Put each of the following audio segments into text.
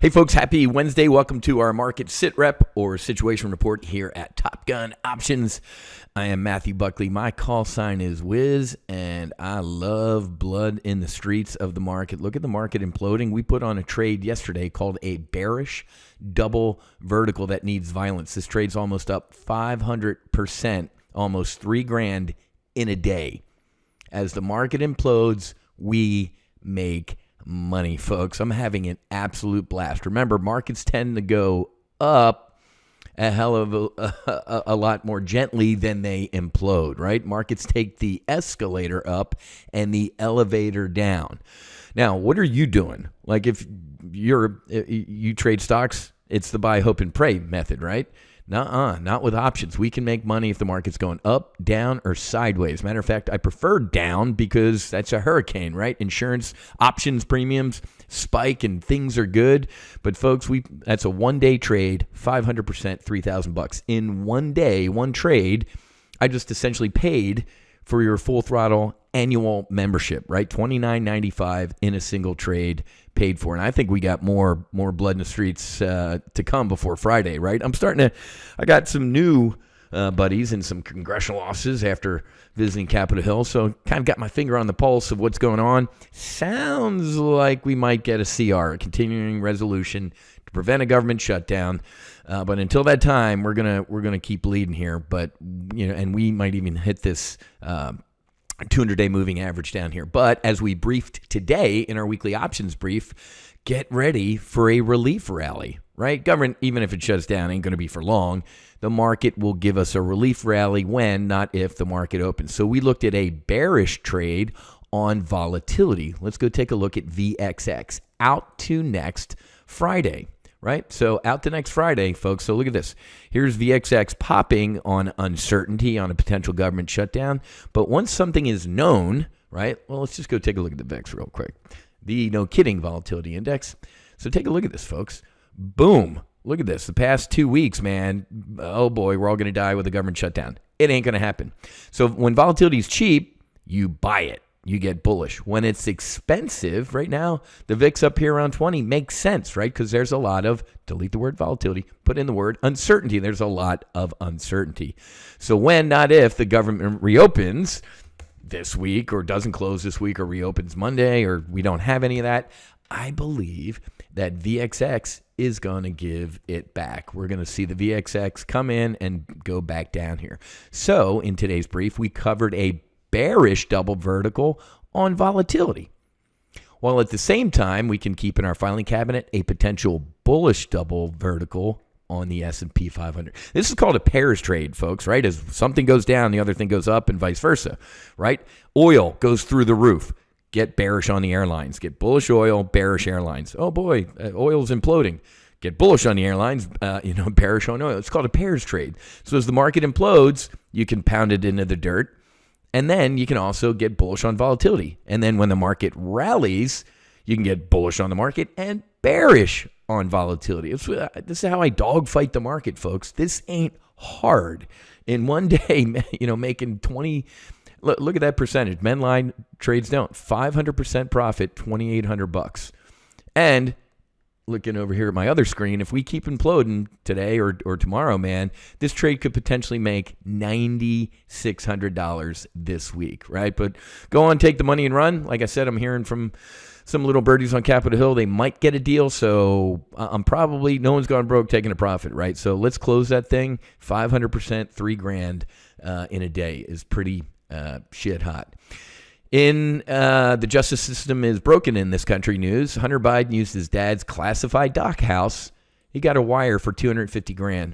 Hey folks, happy Wednesday. Welcome to our market SITREP or situation report here at TOPGUN Options. I am Matthew Buckley. My call sign is Wiz, and I love blood in the streets of the market. Look at the market imploding. We put on a trade yesterday called a bearish double vertical that needs violence. This trade's almost up 500%, almost $3,000 in a day. As the market implodes, we make money, folks. I'm having an absolute blast. Remember, markets tend to go up a hell of a lot more gently than they implode, right? Markets take the escalator up and the elevator down. Now, what are you doing? Like if you trade stocks, it's the buy, hope, and pray method, right? Nuh-uh, not with options. We can make money if the market's going up, down, or sideways. Matter of fact, I prefer down because that's a hurricane, right? Insurance, options, premiums spike and things are good. But folks, that's a one-day trade, 500%, $3,000. In one day, one trade, I just essentially paid for your full throttle annual membership, right? $29.95 in a single trade paid for. And I think we got more blood in the streets to come before Friday, right? I got some new buddies in some congressional offices after visiting Capitol Hill. So kind of got my finger on the pulse of what's going on. Sounds like we might get a CR, a continuing resolution to prevent a government shutdown. But until that time, we're gonna keep leading here. But and we might even hit this 200-day moving average down here. But as we briefed today in our weekly options brief, get ready for a relief rally, right? Government, even if it shuts down, ain't going to be for long. The market will give us a relief rally when, not if, the market opens. So we looked at a bearish trade on volatility. Let's go take a look at VXX out to next Friday. Right? So out to next Friday, folks. So look at this. Here's VXX popping on uncertainty on a potential government shutdown. But once something is known, right? Well, let's just go take a look at the VIX real quick. The no kidding volatility index. So take a look at this, folks. Boom. Look at this. The past 2 weeks, man. Oh boy, we're all going to die with a government shutdown. It ain't going to happen. So when volatility is cheap, you buy it. You get bullish. When it's expensive, right now, the VIX up here around 20 makes sense, right? Because there's a lot of, delete the word volatility, put in the word uncertainty. There's a lot of uncertainty. So when, not if, the government reopens this week or doesn't close this week or reopens Monday or we don't have any of that, I believe that VXX is going to give it back. We're going to see the VXX come in and go back down here. So in today's brief, we covered a bearish double vertical on volatility, while at the same time we can keep in our filing cabinet a potential bullish double vertical on the S&P 500. This is called a pairs trade, folks, right? As something goes down, the other thing goes up and vice versa, right? Oil goes through the roof. Get bearish on the airlines. Get bullish oil, bearish airlines. Oh boy, oil's imploding. Get bullish on the airlines, bearish on oil. It's called a pairs trade. So as the market implodes, you can pound it into the dirt. And then you can also get bullish on volatility. And then when the market rallies, you can get bullish on the market and bearish on volatility. This is how I dogfight the market, folks. This ain't hard. In one day, making 20, look at that percentage. Menline trades don't. 500% profit, $2,800. And looking over here at my other screen, if we keep imploding today or tomorrow, man, this trade could potentially make $9,600 this week, right? But go on, take the money and run. Like I said, I'm hearing from some little birdies on Capitol Hill. They might get a deal, so no one's gone broke taking a profit, right? So let's close that thing. 500%, $3,000 in a day is pretty shit hot. In the justice system is broken in this country news. Hunter Biden used his dad's classified dock house. He got a wire for $250,000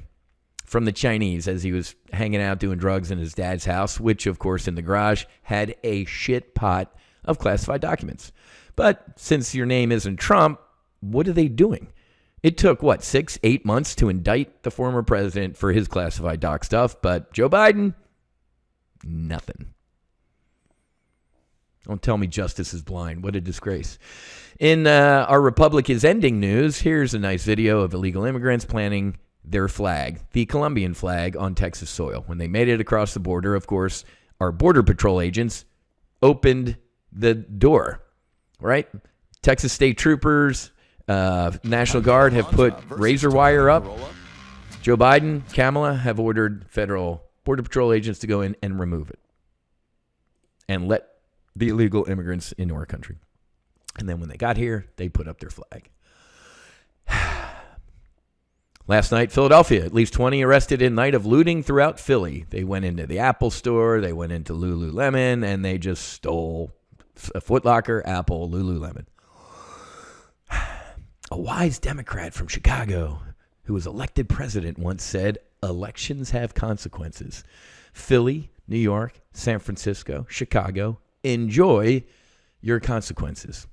from the Chinese as he was hanging out doing drugs in his dad's house, which, of course, in the garage had a shit pot of classified documents. But since your name isn't Trump, what are they doing? It took, 6-8 months to indict the former president for his classified doc stuff, but Joe Biden, nothing. Don't tell me justice is blind. What a disgrace. In our Republic is Ending news, here's a nice video of illegal immigrants planting their flag, the Colombian flag, on Texas soil. When they made it across the border, of course, our Border Patrol agents opened the door, right? Texas state troopers National Guard have put razor wire up. Joe Biden, Kamala have ordered federal Border Patrol agents to go in and remove it and let the illegal immigrants into our country. And then when they got here, they put up their flag. Last night, Philadelphia, at least 20 arrested in night of looting throughout Philly. They went into the Apple store, they went into Lululemon, and they just stole a Foot Locker, Apple, Lululemon. A wise Democrat from Chicago who was elected president once said, elections have consequences. Philly, New York, San Francisco, Chicago, enjoy your consequences.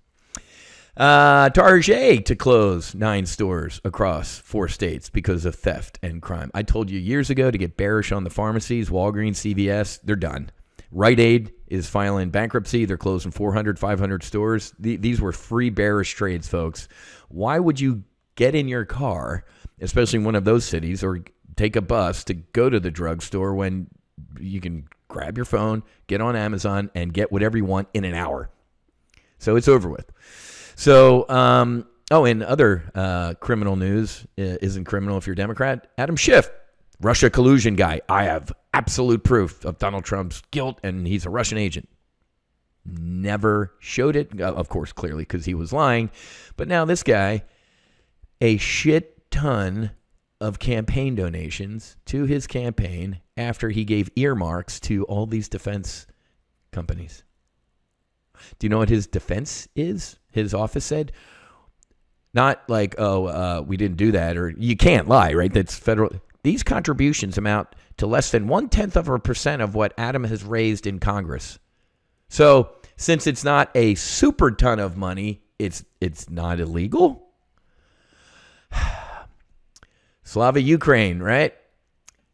Target to close 9 stores across 4 states because of theft and crime. I told you years ago to get bearish on the pharmacies, Walgreens, CVS, they're done. Rite Aid is filing bankruptcy. They're closing 400, 500 stores. These were free bearish trades, folks. Why would you get in your car, especially in one of those cities, or take a bus to go to the drugstore when you can grab your phone, get on Amazon, and get whatever you want in an hour? So it's over with. So, in other criminal news, isn't criminal if you're a Democrat, Adam Schiff, Russia collusion guy. I have absolute proof of Donald Trump's guilt, and he's a Russian agent. Never showed it, of course, clearly, because he was lying. But now this guy, a shit ton of campaign donations to his campaign after he gave earmarks to all these defense companies. Do you know what his defense is? His office said, not like, we didn't do that, or you can't lie, right? That's federal. These contributions amount to less than 0.1% of what Adam has raised in Congress. So since it's not a super ton of money, it's not illegal. Slava Ukraine, right?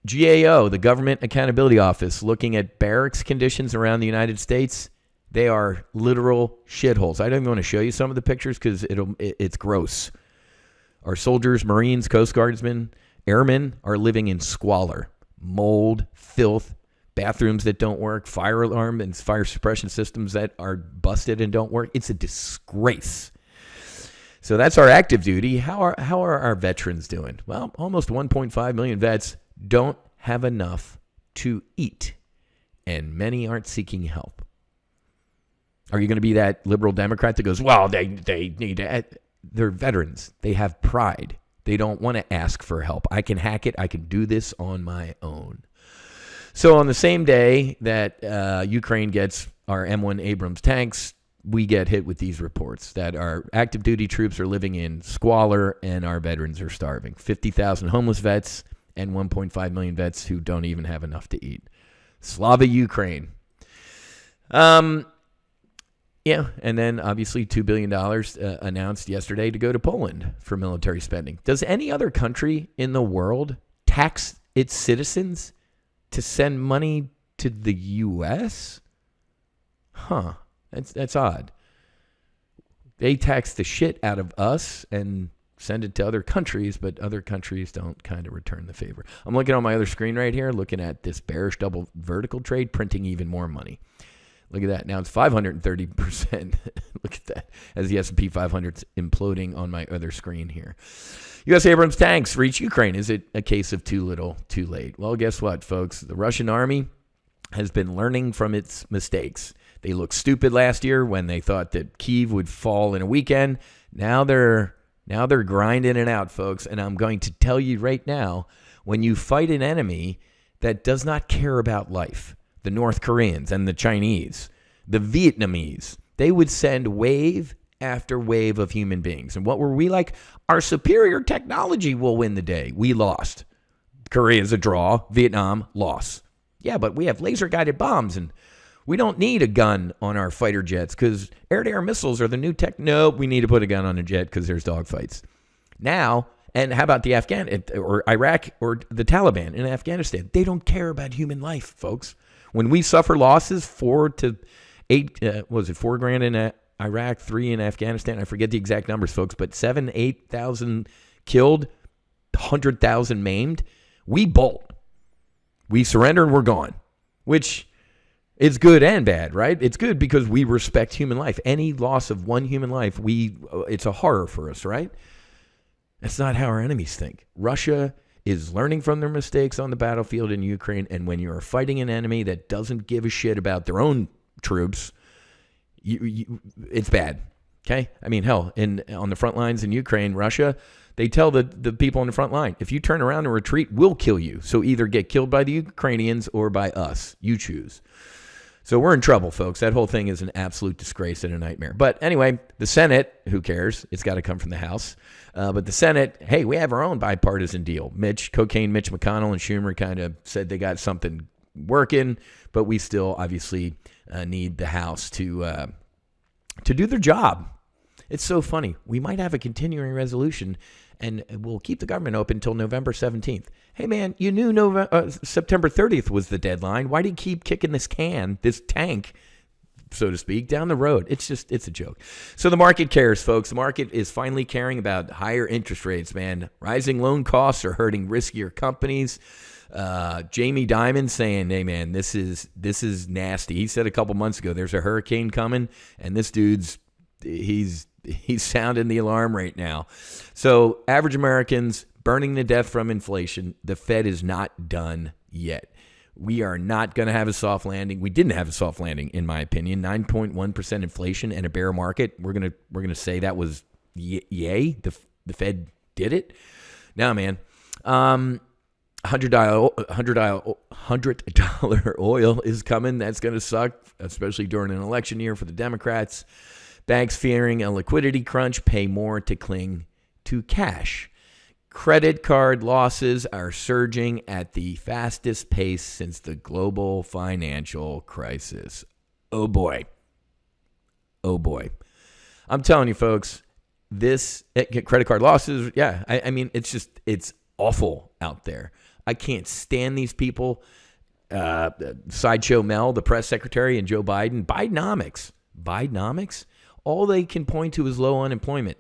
GAO, the Government Accountability Office, looking at barracks conditions around the United States. They are literal shitholes. I don't even want to show you some of the pictures because it's gross. Our soldiers, Marines, Coast Guardsmen, airmen are living in squalor, mold, filth, bathrooms that don't work, fire alarm and fire suppression systems that are busted and don't work. It's a disgrace. So that's our active duty. How are our veterans doing? Well, almost 1.5 million vets don't have enough to eat, and many aren't seeking help. Are you going to be that liberal Democrat that goes, well, they need to, they're veterans. They have pride. They don't want to ask for help. I can hack it. I can do this on my own. So on the same day that Ukraine gets our M1 Abrams tanks, we get hit with these reports that our active duty troops are living in squalor and our veterans are starving. 50,000 homeless vets and 1.5 million vets who don't even have enough to eat. Slava Ukraine. Yeah, and then obviously $2 billion announced yesterday to go to Poland for military spending. Does any other country in the world tax its citizens to send money to the U.S.? That's odd. They tax the shit out of us and send it to other countries, but other countries don't kind of return the favor. I'm looking on my other screen right here, looking at this bearish double vertical trade, printing even more money. Look at that. Now it's 530%. Look at that. As the S&P 500's imploding on my other screen here. U.S. Abrams tanks reach Ukraine. Is it a case of too little, too late? Well, guess what, folks? The Russian army has been learning from its mistakes. They looked stupid last year when they thought that Kyiv would fall in a weekend. Now they're grinding it out, folks. And I'm going to tell you right now, when you fight an enemy that does not care about life, the North Koreans and the Chinese, the Vietnamese, they would send wave after wave of human beings. And what were we like? Our superior technology will win the day. We lost. Korea's a draw. Vietnam, loss. Yeah, but we have laser-guided bombs, and we don't need a gun on our fighter jets because air-to-air missiles are the new tech. No, we need to put a gun on a jet because there's dogfights. Now, and how about the Iraq or the Taliban in Afghanistan? They don't care about human life, folks. When we suffer losses, 4 to 8, $4 grand in Iraq, 3 in Afghanistan. I forget the exact numbers, folks, but 7,000, 8,000 killed, 100,000 maimed. We bolt. We surrender and we're gone. Which, It's good and bad, right? It's good because we respect human life. Any loss of one human life, it's a horror for us, right? That's not how our enemies think. Russia is learning from their mistakes on the battlefield in Ukraine, and when you're fighting an enemy that doesn't give a shit about their own troops, it's bad, okay? I mean, hell, on the front lines in Ukraine, Russia, they tell the people on the front line, if you turn around and retreat, we'll kill you. So either get killed by the Ukrainians or by us. You choose. So we're in trouble, folks. That whole thing is an absolute disgrace and a nightmare. But anyway, the Senate, who cares? It's got to come from the House. But the Senate, hey, we have our own bipartisan deal. Cocaine Mitch McConnell and Schumer kind of said they got something working, but we still obviously need the House to do their job. It's so funny. We might have a continuing resolution, and we'll keep the government open until November 17th. Hey, man, you knew September 30th was the deadline. Why do you keep kicking this tank, so to speak, down the road? It's a joke. So the market cares, folks. The market is finally caring about higher interest rates, man. Rising loan costs are hurting riskier companies. Jamie Dimon saying, hey, man, this is nasty. He said a couple months ago, there's a hurricane coming, and this dude's, he's sounding the alarm right now. So average Americans burning to death from inflation. The Fed is not done yet. We are not going to have a soft landing. We didn't have a soft landing, in my opinion. 9.1% inflation and a bear market. We're gonna say that was yay. The Fed did it. Now, man, $100 oil is coming. That's going to suck, especially during an election year for the Democrats. Banks fearing a liquidity crunch pay more to cling to cash. Credit card losses are surging at the fastest pace since the global financial crisis. Oh boy. Oh boy. I'm telling you, folks, this credit card losses, yeah, I mean, it's awful out there. I can't stand these people. Sideshow Mel, the press secretary, and Joe Biden. Bidenomics. All they can point to is low unemployment.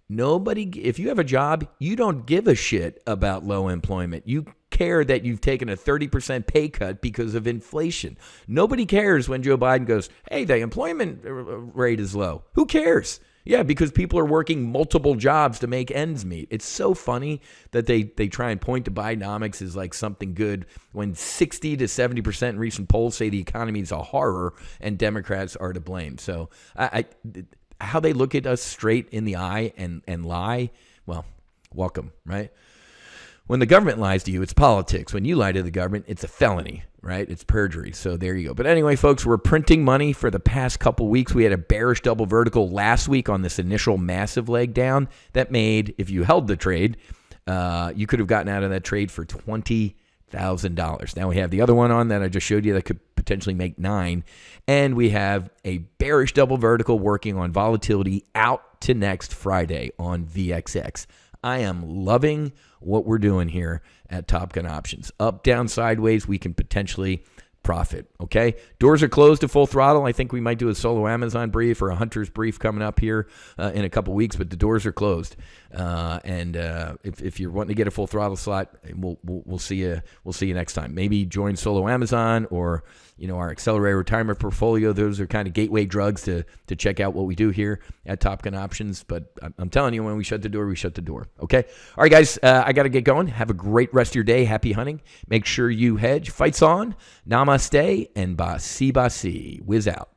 If you have a job, you don't give a shit about low employment. You care that you've taken a 30% pay cut because of inflation. Nobody cares when Joe Biden goes, hey, the employment rate is low. Who cares? Yeah, because people are working multiple jobs to make ends meet. It's so funny that they try and point to Bidenomics as like something good when 60 to 70% in recent polls say the economy is a horror and Democrats are to blame. So how they look at us straight in the eye and lie, well, welcome, right? When the government lies to you, it's politics. When you lie to the government, it's a felony, right? It's perjury. So there you go. But anyway, folks, we're printing money for the past couple weeks. We had a bearish double vertical last week on this initial massive leg down that made, if you held the trade, you could have gotten out of that trade for $20,000. Now we have the other one on that I just showed you that could potentially make $9,000. And we have a bearish double vertical working on volatility out to next Friday on VXX. I am loving what we're doing here at Top Gun Options. Up, down, sideways, we can potentially profit, okay? Doors are closed to full throttle. I think we might do a solo Amazon brief or a hunter's brief coming up here in a couple weeks, but the doors are closed. If you're wanting to get a full throttle slot, we'll see you. We'll see you next time. Maybe join solo Amazon or our accelerated retirement portfolio. Those are kind of gateway drugs to check out what we do here at Top Gun Options. But I'm telling you, when we shut the door, we shut the door. Okay. All right, guys. I got to get going. Have a great rest of your day. Happy hunting. Make sure you hedge. Fights on. Namaste and basi basi. Whiz out.